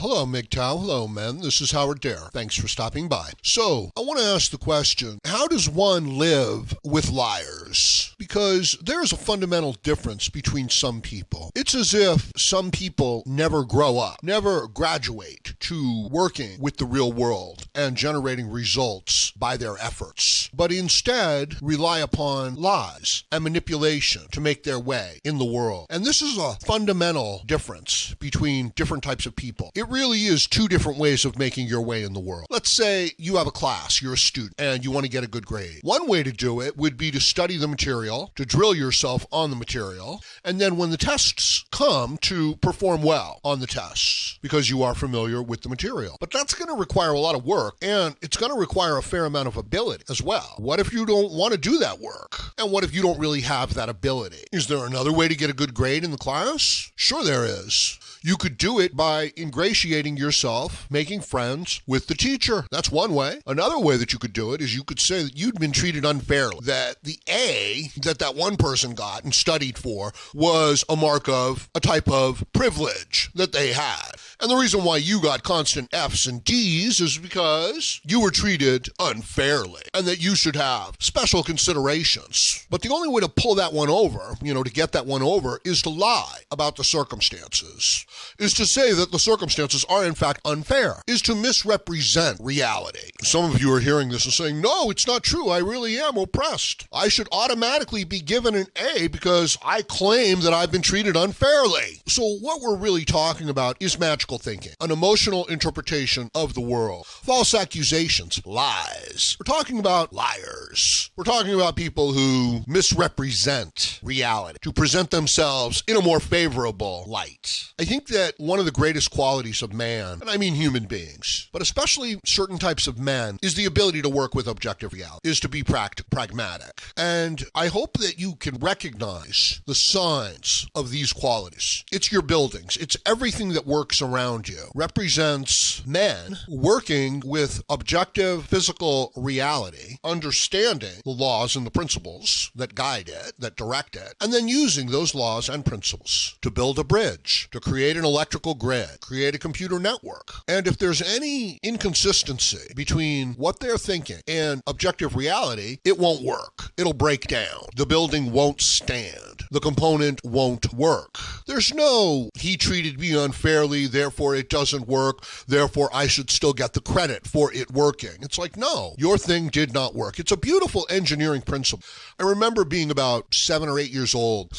Hello, MGTOW. Hello, men. This is Howard Dare. Thanks for stopping by. So, I want to ask the question, how does one live with liars? Because there's a fundamental difference between some people. It's as if some people never grow up, never graduate to working with the real world and generating results by their efforts, but instead rely upon lies and manipulation to make their way in the world. And this is a fundamental difference between different types of people. It really is two different ways of making your way in the world. Let's say you have a class, you're a student, and you want to get a good grade. One way to do it would be to study the material, to drill yourself on the material, and then when the tests come, to perform well on the tests because you are familiar with the material. But that's going to require a lot of work, and it's going to require a fair amount of ability as well. What if you don't want to do that work? And what if you don't really have that ability? Is there another way to get a good grade in the class? Sure there is. You could do it by ingratiating yourself, making friends with the teacher. That's one way. Another way that you could do it is you could say that you'd been treated unfairly, that the A that one person got and studied for was a mark of a type of privilege that they had. And the reason why you got constant F's and D's is because you were treated unfairly and that you should have special considerations. But the only way to pull that one over, to get that one over, is to lie about the circumstances, is to say that the circumstances are in fact unfair, is to misrepresent reality. Some of you are hearing this and saying, no, it's not true. I really am oppressed. I should automatically be given an A because I claim that I've been treated unfairly. So what we're really talking about is magical thinking, an emotional interpretation of the world, false accusations, lies. We're talking about liars. We're talking about people who misrepresent reality to present themselves in a more favorable light. I think that one of the greatest qualities of man, and I mean human beings, but especially certain types of men, is the ability to work with objective reality, is to be pragmatic. And I hope that you can recognize the signs of these qualities. It's your buildings. It's everything that works around you. Represents men working with objective physical reality, understanding the laws and the principles that guide it, that direct it, and then using those laws and principles to build a bridge, to create an electrical grid, create a computer network. And if there's any inconsistency between what they're thinking and objective reality, it won't work. It'll break down. The building won't stand. The component won't work. There's no, he treated me unfairly, therefore it doesn't work, therefore I should still get the credit for it working. It's like, no, your thing did not work. It's a beautiful engineering principle. I remember being about 7 or 8 years old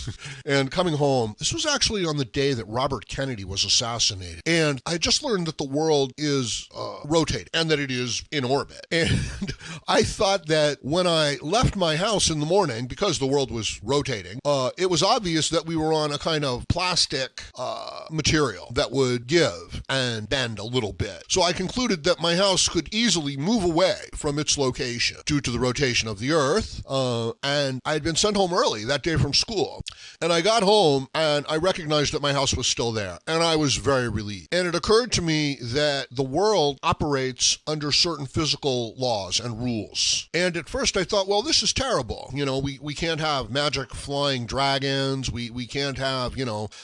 and coming home. This was actually on the day that Robert Kennedy was assassinated. And I just learned that the world is rotating and that it is in orbit. And I thought that when I left my house in the morning, because the world was rotating, it was obvious that we were on a kind of plastic material that would give and bend a little bit. So I concluded that my house could easily move away from its location due to the rotation of the earth. And I had been sent home early that day from school. And I got home and I recognized that my house was still there. And I was very relieved. And it occurred to me that the world operates under certain physical laws and rules. And at first I thought, well, this is terrible. We can't have magic flying dragons. We can't have,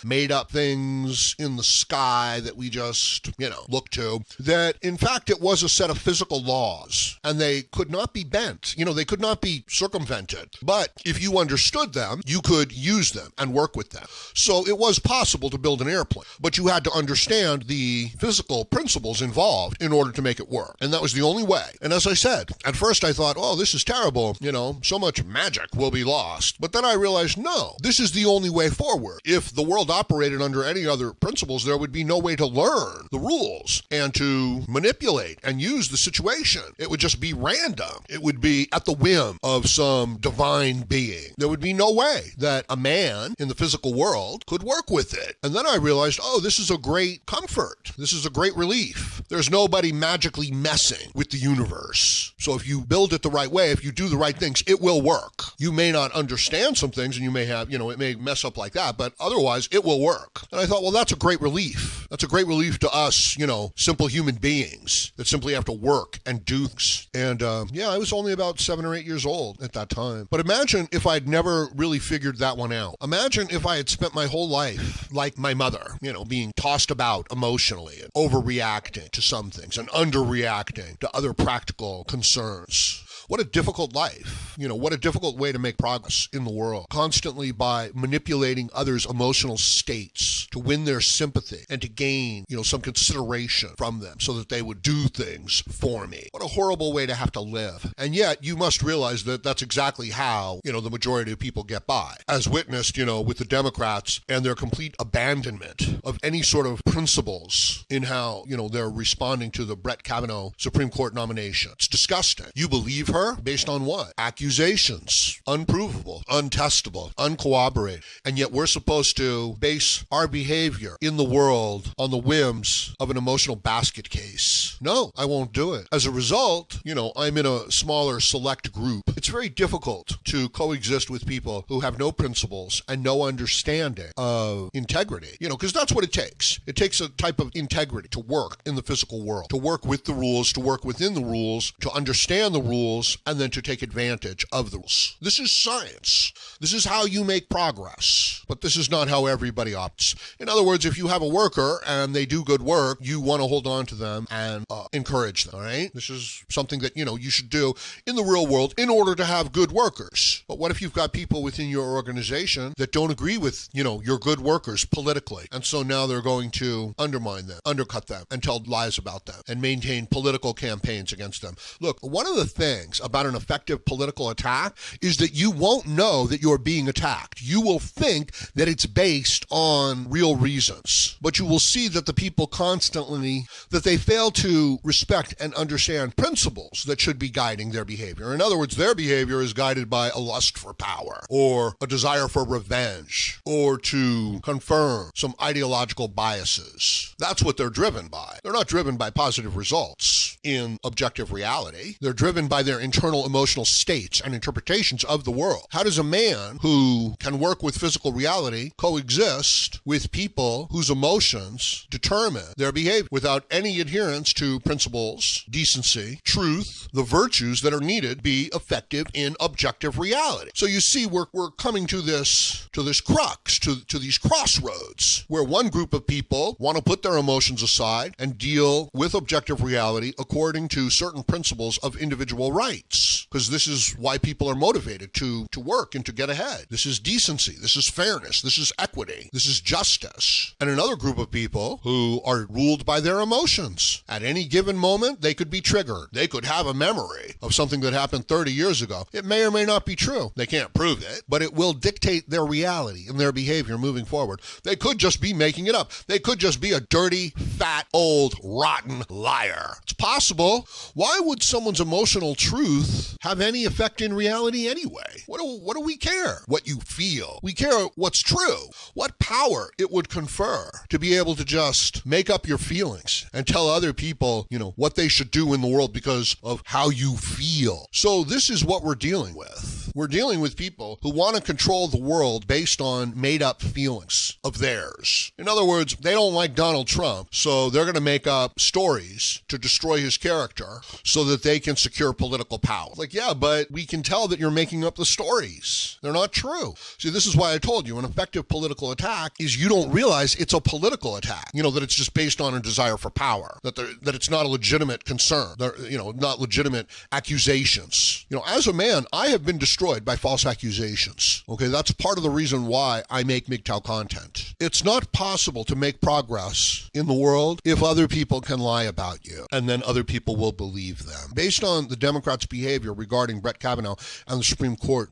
made up things in the sky that we just, look to. That in fact it was a set of physical laws and they could not be bent. They could not be circumvented. But if you understood them, you could use them and work with them. So it was possible to build an airplane, but you had to understand the physical principles involved in order to make it work. And that was the only way. And as I said, at first I thought, oh, this is terrible. So much magic will be lost. But then I realized, no, this is the only way forward. If the world operated under any other principles, there would be no way to learn the rules and to manipulate and use the situation. It would just be random. It would be at the whim of some divine being. There would be no way that a man in the physical world could work with it. And then I realized, oh, this is a great comfort. This is a great relief. There's nobody magically messing with the universe. So if you build it the right way, if you do the right things, it will work. You may not understand some things and you may have, it may mess up like that, but otherwise it will work. And I thought, well, that's a great relief. relief. That's a great relief to us, simple human beings that simply have to work and do things. And I was only about 7 or 8 years old at that time. But imagine if I'd never really figured that one out. Imagine if I had spent my whole life like my mother, being tossed about emotionally and overreacting to some things and underreacting to other practical concerns. What a difficult life. What a difficult way to make progress in the world. Constantly by manipulating others' emotional states to win their sympathy and to gain, some consideration from them so that they would do things for me. What a horrible way to have to live. And yet you must realize that that's exactly how, the majority of people get by. As witnessed, with the Democrats and their complete abandonment of any sort of principles in how, they're responding to the Brett Kavanaugh Supreme Court nomination. It's disgusting. You believe her based on what? Accusations. Unprovable, untestable, uncorroborated. And yet we're supposed to base our behavior in the world on the whims of an emotional basket case. No, I won't do it. As a result, I'm in a smaller select group. It's very difficult to coexist with people who have no principles and no understanding of integrity, because that's what it takes. It takes a type of integrity to work in the physical world, to work with the rules, to work within the rules, to understand the rules, and then to take advantage of the rules. This is science. This is how you make progress. But this is not how everybody opts. In other words, if you have a worker and they do good work, you want to hold on to them and encourage them, all right? This is something that, you should do in the real world in order to have good workers. But what if you've got people within your organization that don't agree with, your good workers politically? And so now they're going to undermine them, undercut them, and tell lies about them, and maintain political campaigns against them. Look, one of the things about an effective political attack is that you won't know that you're being attacked. You will think that it's based on real reasons, but you will see that the people constantly, that they fail to respect and understand principles that should be guiding their behavior. In other words, their behavior is guided by a lust for power or a desire for revenge or to confirm some ideological biases. That's what they're driven by. They're not driven by positive results in objective reality. They're driven by their internal emotional states and interpretations of the world. How does a man who can work with physical reality coexist with people whose emotions determine their behavior without any adherence to principles, decency, truth, the virtues that are needed to be effective in objective reality? So you see, we're coming to this crux, to these crossroads, where one group of people want to put their emotions aside and deal with objective reality according to certain principles of individual rights, because this is why people are motivated to work and to get ahead. This is decency, this is fairness, this is equity, this is justice. And another group of people who are ruled by their emotions. At any given moment, they could be triggered. They could have a memory of something that happened 30 years ago. It may or may not be true. They can't prove it, but it will dictate their reality and their behavior moving forward. They could just be making it up. They could just be a dirty, fat, old, rotten liar. It's possible. Why would someone's emotional truth have any effect in reality anyway? What do we care? What you feel. We care what's true. What power it would confer to be able to just make up your feelings and tell other people, what they should do in the world because of how you feel. So this is what we're dealing with. We're dealing with people who want to control the world based on made-up feelings of theirs. In other words, they don't like Donald Trump, so they're going to make up stories to destroy his character so that they can secure political power. Like, yeah, but we can tell that you're making up the stories. They're not true. See, this is why I told you an effective political attack is you don't realize it's a political attack, that it's just based on a desire for power, that it's not a legitimate concern, not legitimate accusations. As a man, I have been destroyed by false accusations. Okay, that's part of the reason why I make MGTOW content. It's not possible to make progress in the world if other people can lie about you, and then other people will believe them. Based on the Democrats' behavior regarding Brett Kavanaugh and the Supreme Court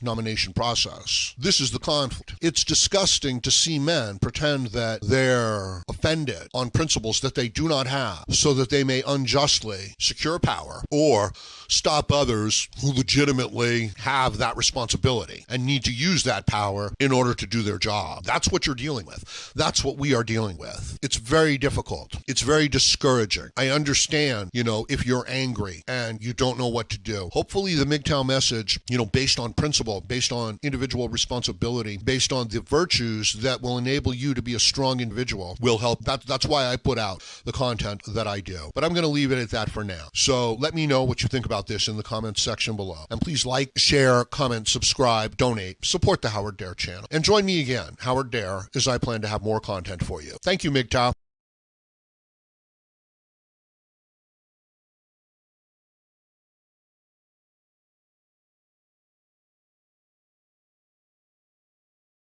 nomination process, this is the conflict. It's disgusting to see men pretend that they're offended on principles that they do not have so that they may unjustly secure power or stop others who legitimately have that responsibility and need to use that power in order to do their job. That's what what you're dealing with. That's what we are dealing with. It's very difficult. It's very discouraging. I understand, if you're angry and you don't know what to do. Hopefully the MGTOW message, based on principle, based on individual responsibility, based on the virtues that will enable you to be a strong individual will help. That's why I put out the content that I do. But I'm going to leave it at that for now. So let me know what you think about this in the comments section below. And please like, share, comment, subscribe, donate, support the Howard Dare channel. And join me again, Howard Dare, as I plan to have more content for you. Thank you, MGTOW.